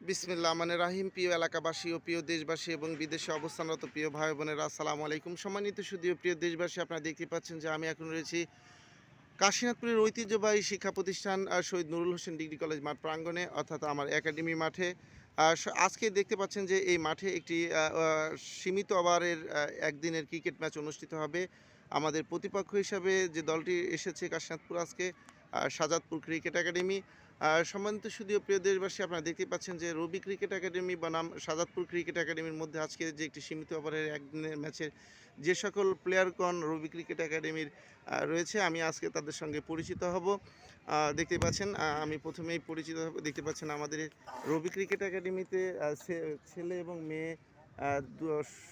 বিসমিল্লাহ মানে রাহিম। প্রিয় এলাকাবাসী ও প্রিয় দেশবাসী এবং বিদেশে অবস্থানরত প্রিয় ভাই বোনেরা, আসসালামু আলাইকুম। সম্মানিত সুধী ও প্রিয় দেশবাসী, আপনারা দেখতে পাচ্ছেন যে আমি এখন রয়েছি কাশীনাথপুরের ঐতিহ্যবাহী শিক্ষা প্রতিষ্ঠান শহীদ নুরুল হোসেন ডিগ্রি কলেজ মাঠ প্রাঙ্গণে, অর্থাৎ আমার একাডেমি মাঠে। আজকে দেখতে পাচ্ছেন যে এই মাঠে একটি সীমিত ওভারের একদিনের ক্রিকেট ম্যাচ অনুষ্ঠিত হবে। আমাদের প্রতিপক্ষ হিসাবে যে দলটি এসেছে কাশীনাথপুর আজকে, শাহজাদপুর ক্রিকেট একাডেমি। সম্মানিত সুধী ও প্রিয় দেশবাসী, আপনারা দেখতে পাচ্ছেন যে রবি ক্রিকেট একাডেমি বনাম শাহজাদপুর ক্রিকেট একাডেমির মধ্যে আজকে যে একটি সীমিত ওভারের একদিনের ম্যাচের যে সকল প্লেয়ারগণ রবি ক্রিকেট একাডেমির রয়েছে, আমি আজকে তাদের সঙ্গে পরিচিত হব। দেখতে পাচ্ছেন আমি প্রথমেই পরিচিত হব। দেখতে পাচ্ছেন আমাদের রবি ক্রিকেট একাডেমিতে ছেলে এবং মেয়ে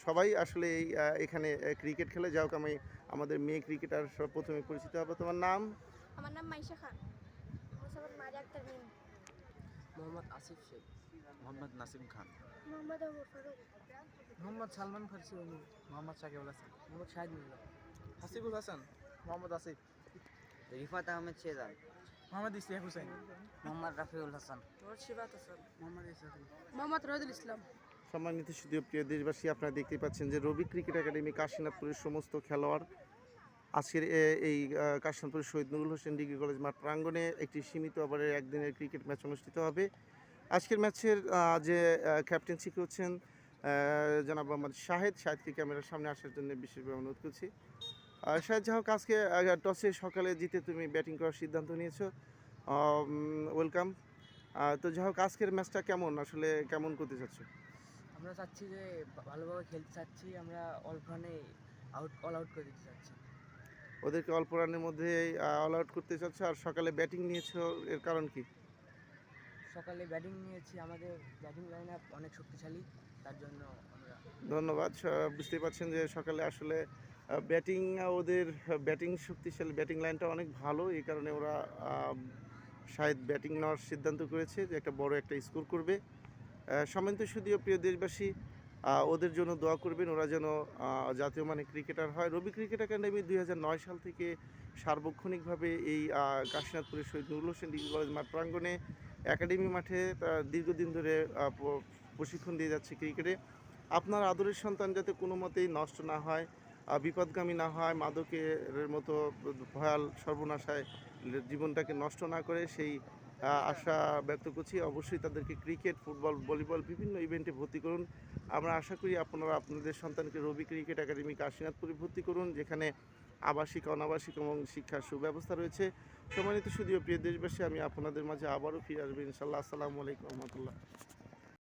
সবাই আসলে এই এখানে ক্রিকেট খেলে। যাও আমি আমাদের মেয়ে ক্রিকেটার সব প্রথমে পরিচিত হব। তোমার নাম? আমার নাম মাইশা খান। মারিয়া আক্তার মিম। মোহাম্মদ আসিফ শেখ, মোহাম্মদ নাসিম খান, মোহাম্মদ ওমর ফারুক, মোহাম্মদ সালমান ফারসি, মোহাম্মদ শাকিবুল হাসান, মোহাম্মদ শাহিদ মিল্লা, হাসিবুল হাসান, মোহাম্মদ আসিফ, রিফাত আহমেদ শেজান, মোহাম্মদ ইসিয়াক হুসেন, মোহাম্মদ রাফিউল হাসান, মোহাম্মদ শিবাত হাসান, মোহাম্মদ ইসরাফিল, মোহাম্মদ রহিদুল ইসলাম। সম্মানিত সুধী ও প্রিয় দেশবাসী, আপনারা দেখতে পাচ্ছেন যে রবি ক্রিকেট একাডেমি কাশীনাথপুরের সমস্ত খেলোয়াড় আজকের এই কাশীনাথপুরের শহীদ নুরুল হোসেন ডিগ্রি কলেজ মাঠ প্রাঙ্গণে একটি সীমিত ওভারের একদিনের ক্রিকেট ম্যাচ অনুষ্ঠিত হবে। আজকের ম্যাচের যে ক্যাপ্টেন্সি করছেন জনাব মোহাম্মদ শাহেদকে ক্যামেরার সামনে আসার জন্য বিশেষভাবে অনুরোধ করছি। শাহেদ, যা হোক, আজকে টসে সকালে জিতে তুমি ব্যাটিং করার সিদ্ধান্ত নিয়েছো, ওয়েলকাম। তো যা হোক, আজকের ম্যাচটা আসলে কেমন করতে চাচ্ছ? আমরা চাচ্ছি যে ভালোভাবে খেলতে চাচ্ছি, আমরা অল্প রানে অল আউট করে দিতে চাচ্ছি। ওদেরকে অল্প রানের মধ্যে অল আউট করতে চাচ্ছ, আর সকালে ব্যাটিং নিয়েছো, এর কারণ কি? সকালে ব্যাটিং নিয়েছি, আমাদের ব্যাটিং লাইন আপ অনেক শক্তিশালী, তার জন্য আমরা। ধন্যবাদ। বুঝতেই পারছেন যে সকালে আসলে ব্যাটিং ওদের ব্যাটিং শক্তিশালী, ব্যাটিং লাইনটা অনেক ভালো, এই কারণে ওরা শায়দ ব্যাটিং নেওয়ার সিদ্ধান্ত করেছে যে একটা বড় একটা স্কোর করবে। সম্মানিত সুধী ও প্রিয় দেশবাসী, ওদের জন্য দোয়া করবেন, ওরা যেন জাতীয় মানে ক্রিকেটার হয়। রবি ক্রিকেট একাডেমি 2009 সাল থেকে সার্বক্ষণিকভাবে এই কাশীনাথপুরের শহীদ নুরুল হোসেন ডিগ্রি কলেজ মাঠ প্রাঙ্গণে একাডেমি মাঠে দীর্ঘদিন ধরে প্রশিক্ষণ দিয়ে যাচ্ছে ক্রিকেটে। আপনার আদরের সন্তান যাতে কোনো মতেই নষ্ট না হয়, বিপদগামী না হয়, মাদকের মতো ভয়াল সর্বনাশায় জীবনটাকে নষ্ট না করে, সেই আশা ব্যক্ত করছি। অবশ্যই তাদেরকে ক্রিকেট, ফুটবল, ভলিবল বিভিন্ন ইভেন্টে ভর্তি করুন। আমরা আশা করি আপনারা আপনাদের সন্তানকে রবি ক্রিকেট একাডেমি কাশীনাথপুরে ভর্তি করুন, যেখানে আবাসিক, অনাবাসিক এবং শিক্ষার সুব্যবস্থা রয়েছে। সম্মানিত সুধী ও প্রিয় দেশবাসী, আমি আপনাদের মাঝে আবারও ফিরে আসবো ইনশাল্লাহ। আসসালামু আলাইকুম রহমতুল্লাহ।